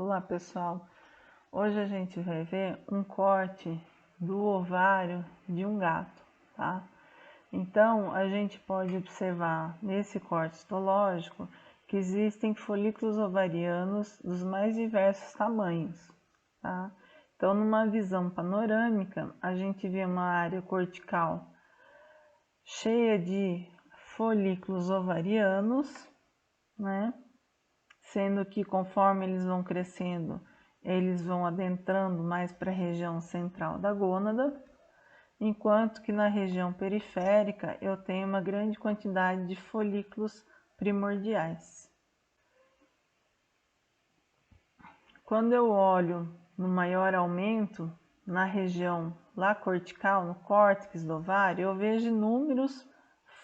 Olá pessoal, hoje a gente vai ver um corte do ovário de um gato, tá? Então a gente pode observar nesse corte histológico que existem folículos ovarianos dos mais diversos tamanhos, tá? Então numa visão panorâmica a gente vê uma área cortical cheia de folículos ovarianos, né? Sendo que conforme eles vão crescendo, eles vão adentrando mais para a região central da gônada, enquanto que na região periférica eu tenho uma grande quantidade de folículos primordiais. Quando eu olho no maior aumento na região lá cortical, no córtex do ovário, eu vejo inúmeros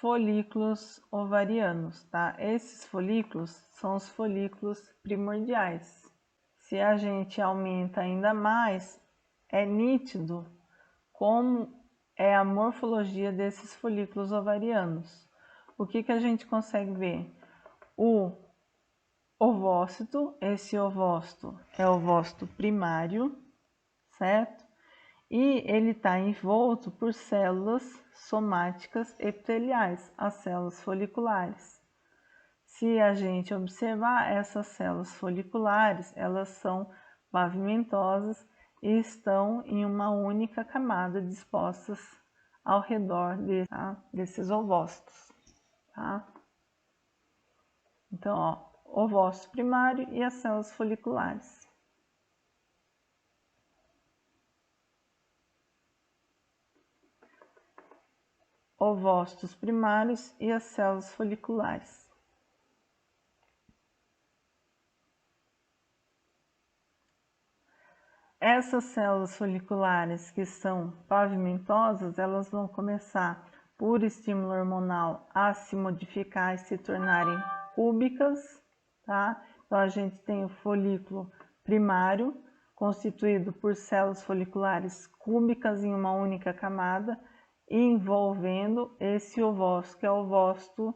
folículos ovarianos, tá? Esses folículos são os folículos primordiais. Se a gente aumenta ainda mais, é nítido como é a morfologia desses folículos ovarianos. O que a gente consegue ver? O ovócito, esse ovócito é o ovócito primário, certo? E ele está envolto por células somáticas epiteliais, as células foliculares. Se a gente observar essas células foliculares, elas são pavimentosas e estão em uma única camada dispostas ao redor desses ovócitos, tá? Então, ó, ovócito primário e as células foliculares. Ovócitos primários e as células foliculares. Essas células foliculares que são pavimentosas, elas vão começar por estímulo hormonal a se modificar e se tornarem cúbicas, tá? Então a gente tem o folículo primário, constituído por células foliculares cúbicas em uma única camada, envolvendo esse ovócito, que é o ovócito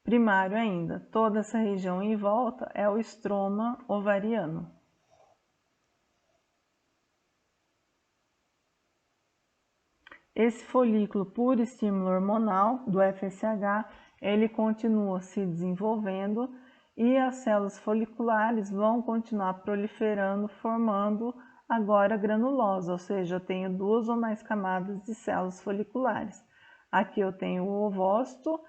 primário ainda. Toda essa região em volta é o estroma ovariano. Esse folículo por estímulo hormonal do FSH, ele continua se desenvolvendo e as células foliculares vão continuar proliferando, formando agora granulosa, ou seja, eu tenho duas ou mais camadas de células foliculares. Aqui eu tenho o ovócito,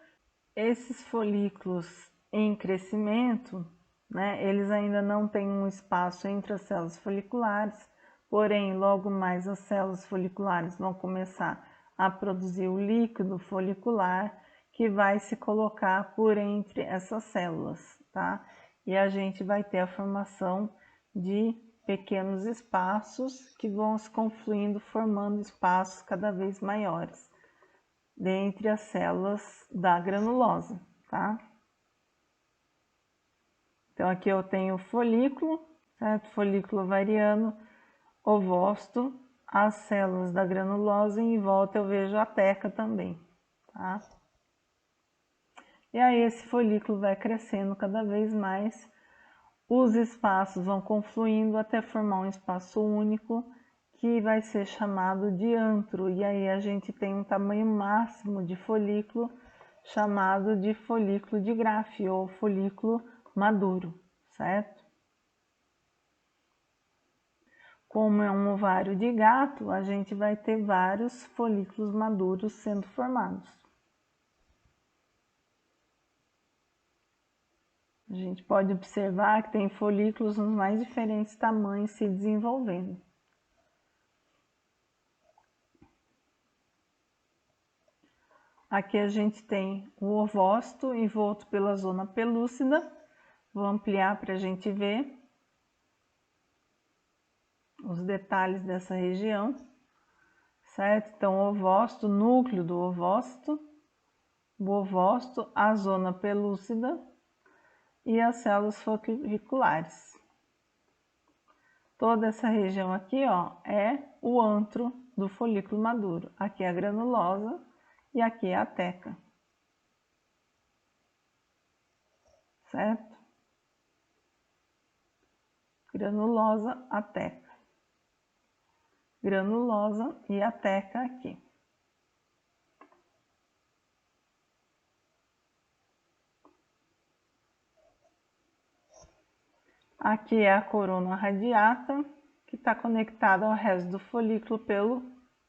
esses folículos em crescimento, né, eles ainda não têm um espaço entre as células foliculares, porém, logo mais as células foliculares vão começar a produzir o líquido folicular que vai se colocar por entre essas células, tá? E a gente vai ter a formação de pequenos espaços que vão se confluindo, formando espaços cada vez maiores dentre as células da granulosa, tá? Então aqui eu tenho o folículo, certo? Folículo ovariano, ovócito, as células da granulosa e em volta eu vejo a teca também, tá? E aí esse folículo vai crescendo cada vez mais, os espaços vão confluindo até formar um espaço único que vai ser chamado de antro, e aí a gente tem um tamanho máximo de folículo chamado de folículo de Graff ou folículo maduro, certo? Como é um ovário de gato, a gente vai ter vários folículos maduros sendo formados. A gente pode observar que tem folículos nos mais diferentes tamanhos se desenvolvendo. Aqui a gente tem o ovócito envolto pela zona pelúcida. Vou ampliar para a gente ver os detalhes dessa região, certo? Então, o ovócito, núcleo do ovócito, o ovócito, a zona pelúcida e as células foliculares. Toda essa região aqui, ó, é o antro do folículo maduro. Aqui é a granulosa e aqui é a teca, certo? granulosa, a teca. Granulosa e a teca aqui. Aqui é a corona radiata, que está conectada ao resto do folículo pelo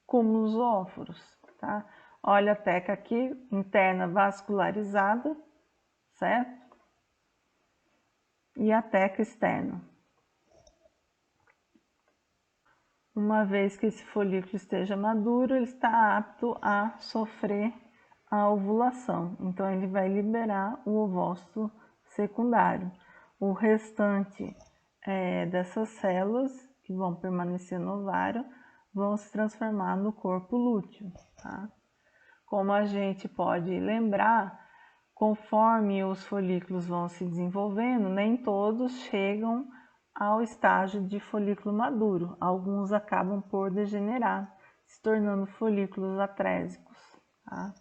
cúmulo zoóforos, tá? Olha a teca aqui, interna vascularizada, certo? E a teca externa. Uma vez que esse folículo esteja maduro, ele está apto a sofrer a ovulação. Então, ele vai liberar o ovócito secundário. O restante dessas células, que vão permanecer no ovário, vão se transformar no corpo lúteo, tá? Como a gente pode lembrar, conforme os folículos vão se desenvolvendo, nem todos chegam ao estágio de folículo maduro. Alguns acabam por degenerar, se tornando folículos atrésicos, tá?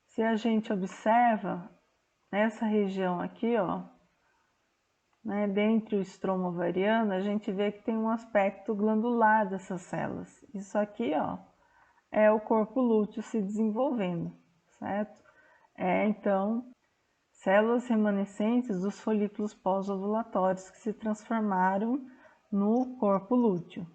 Se a gente observa nessa região aqui, ó, né, dentro do estroma ovariano, a gente vê que tem um aspecto glandular dessas células. Isso aqui, ó, é o corpo lúteo se desenvolvendo, certo? Então, células remanescentes dos folículos pós-ovulatórios que se transformaram no corpo lúteo.